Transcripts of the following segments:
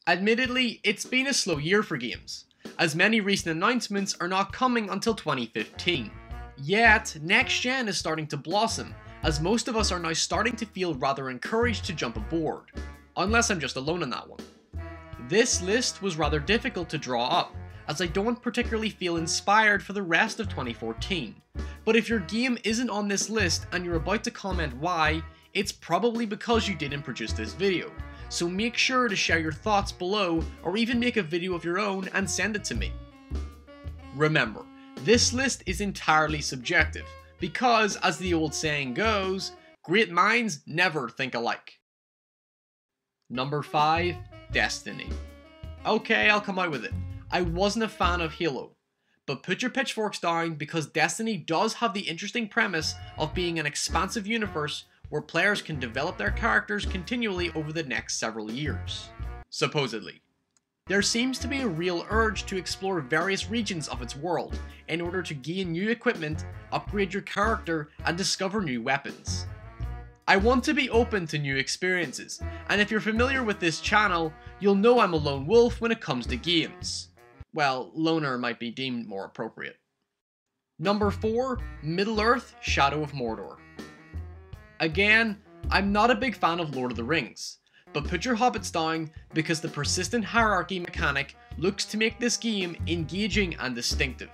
Admittedly, it's been a slow year for games, as many recent announcements are not coming until 2015. Yet, next gen is starting to blossom, as most of us are now starting to feel rather encouraged to jump aboard, unless I'm just alone on that one. This list was rather difficult to draw up, as I don't particularly feel inspired for the rest of 2014. But if your game isn't on this list and you're about to comment why, it's probably because you didn't produce this video. So make sure to share your thoughts below, or even make a video of your own and send it to me. Remember, this list is entirely subjective, because as the old saying goes, great minds never think alike. Number 5, Destiny. Okay, I'll come out with it. I wasn't a fan of Halo, but put your pitchforks down because Destiny does have the interesting premise of being an expansive universe where players can develop their characters continually over the next several years. Supposedly. There seems to be a real urge to explore various regions of its world in order to gain new equipment, upgrade your character, and discover new weapons. I want to be open to new experiences, and if you're familiar with this channel, you'll know I'm a lone wolf when it comes to games. Well, loner might be deemed more appropriate. Number 4, Middle-earth: Shadow of Mordor. Again, I'm not a big fan of Lord of the Rings, but put your hobbits down because the persistent hierarchy mechanic looks to make this game engaging and distinctive.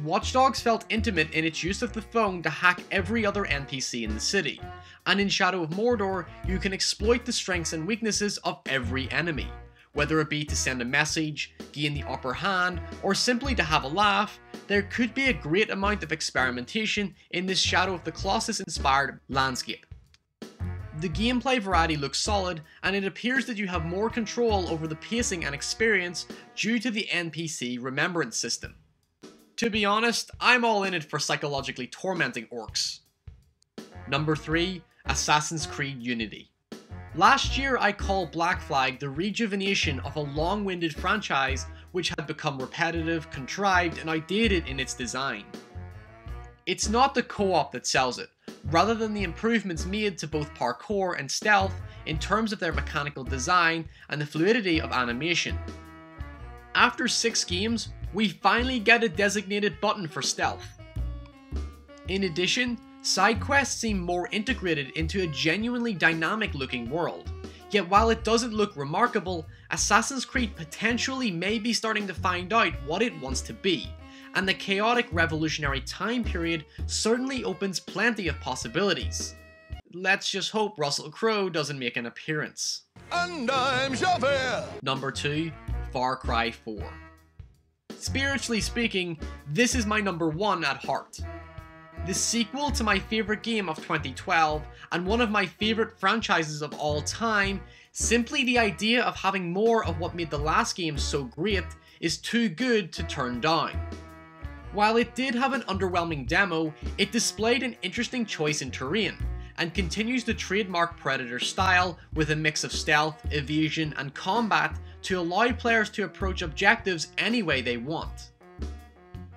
Watch Dogs felt intimate in its use of the phone to hack every other NPC in the city, and in Shadow of Mordor you can exploit the strengths and weaknesses of every enemy, whether it be to send a message, gain the upper hand, or simply to have a laugh. There could be a great amount of experimentation in this Shadow of the Colossus inspired landscape. The gameplay variety looks solid, and it appears that you have more control over the pacing and experience due to the NPC remembrance system. To be honest, I'm all in it for psychologically tormenting orcs. Number 3, Assassin's Creed Unity. Last year I called Black Flag the rejuvenation of a long-winded franchise which had become repetitive, contrived, and outdated in its design. It's not the co-op that sells it, rather than the improvements made to both parkour and stealth in terms of their mechanical design and the fluidity of animation. After 6 games, we finally get a designated button for stealth. In addition, side quests seem more integrated into a genuinely dynamic looking world. Yet while it doesn't look remarkable, Assassin's Creed potentially may be starting to find out what it wants to be, and the chaotic revolutionary time period certainly opens plenty of possibilities. Let's just hope Russell Crowe doesn't make an appearance. And I'm Javert! Number 2, Far Cry 4. Spiritually speaking, this is my number 1 at heart. The sequel to my favourite game of 2012 and one of my favourite franchises of all time, simply the idea of having more of what made the last game so great is too good to turn down. While it did have an underwhelming demo, it displayed an interesting choice in terrain, and continues the trademark Predator style with a mix of stealth, evasion, and combat to allow players to approach objectives any way they want.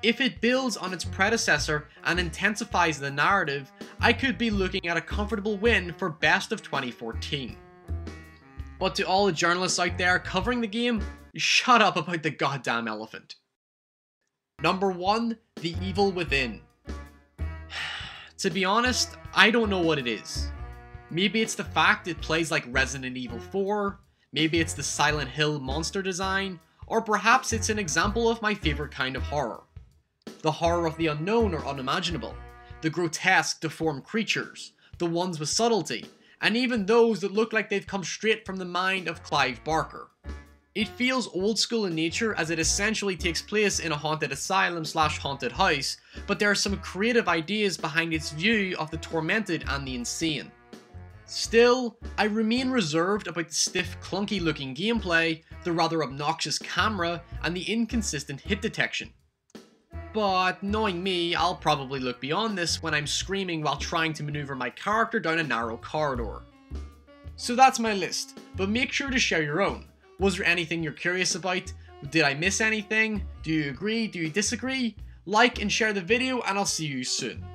If it builds on its predecessor and intensifies the narrative, I could be looking at a comfortable win for Best of 2014. But to all the journalists out there covering the game, shut up about the goddamn elephant. Number 1, The Evil Within. To be honest, I don't know what it is. Maybe it's the fact it plays like Resident Evil 4, maybe it's the Silent Hill monster design, or perhaps it's an example of my favourite kind of horror. The horror of the unknown or unimaginable, the grotesque, deformed creatures, the ones with subtlety, and even those that look like they've come straight from the mind of Clive Barker. It feels old school in nature as it essentially takes place in a haunted asylum / haunted house, but there are some creative ideas behind its view of the tormented and the insane. Still, I remain reserved about the stiff, clunky looking gameplay, the rather obnoxious camera, and the inconsistent hit detection. But knowing me, I'll probably look beyond this when I'm screaming while trying to maneuver my character down a narrow corridor. So that's my list, but make sure to share your own. Was there anything you're curious about? Did I miss anything? Do you agree? Do you disagree? Like and share the video, and I'll see you soon.